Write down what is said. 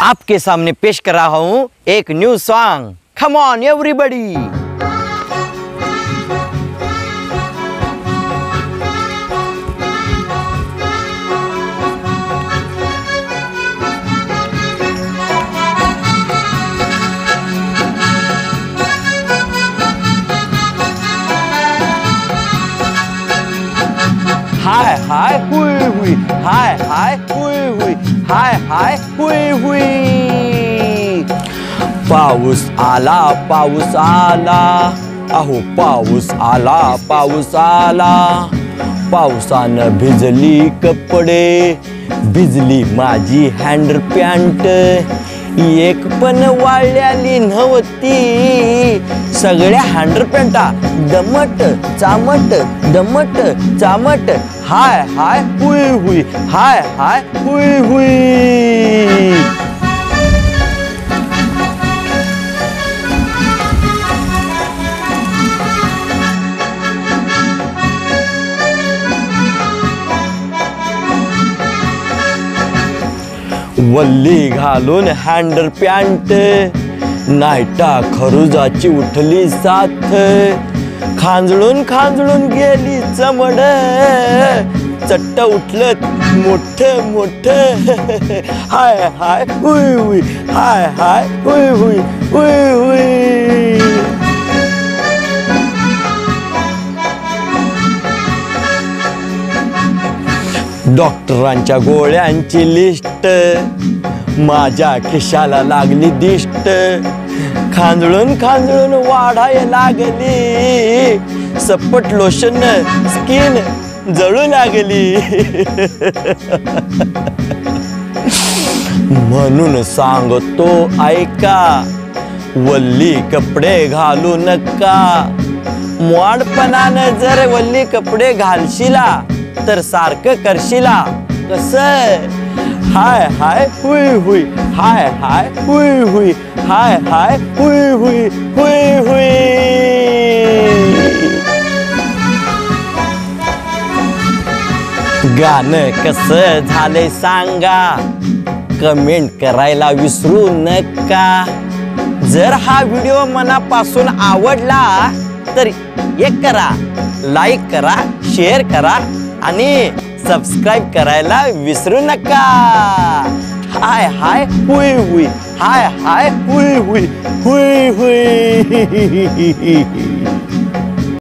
आपके सामने पेश कर रहा हूँ एक new song. Come on everybody. Hi hi हुई हुई, हाय हाय हुई हुई, हाय हाय हुई हुई। पाऊस आला, पाऊस आला, अहो पाऊस आला, पाऊस आला। पावसानं भिजली कपडे, भिजली माझी हँड पॅन्ट। एक पण वाळल्याली नव्हती, सगळ्या हँड पॅन्टा दमट चामट, दमट चामट। हाय हाय हुई हुई, हाय हाय हुई हुई। वल्ली घालून हँड पॅन्ट, नाईटा खरुजाची उठली साथ। खांजळून खांजळून गेली चमड, चट्ट उठलं मोठ मोठ। हाय हाय हुई हुई, हाय हाय हुई हुई, हुई हुई। डॉक्टरांच्या गोळ्यांची लिस्ट, माझ्या खिशाला लागली दिष्ट। खांजळून खांजळून वाढाय लागली, सपट लोशन स्किन जळू लागली। म्हणून सांगतो ऐका, वल्ली कपडे घालू नका। मॉडपणानं जर वल्ली कपडे घालशिला तर सारखं करशिला कसं? हाय हाय हुई हुई, हाय हाय हुई हुई, हाय हाय हुई हुई, हुई हुई। गाणं कसं झालंय सांगा, कमेंट करायला विसरू नका। जर हा व्हिडिओ मनापासून आवडला तर एक करा, लाईक करा, शेअर करा आणि सबस्क्राइब करायला विसरू नका। हाय हाय हुई हुई, हाय हाय हुई हुई, हुई हुई।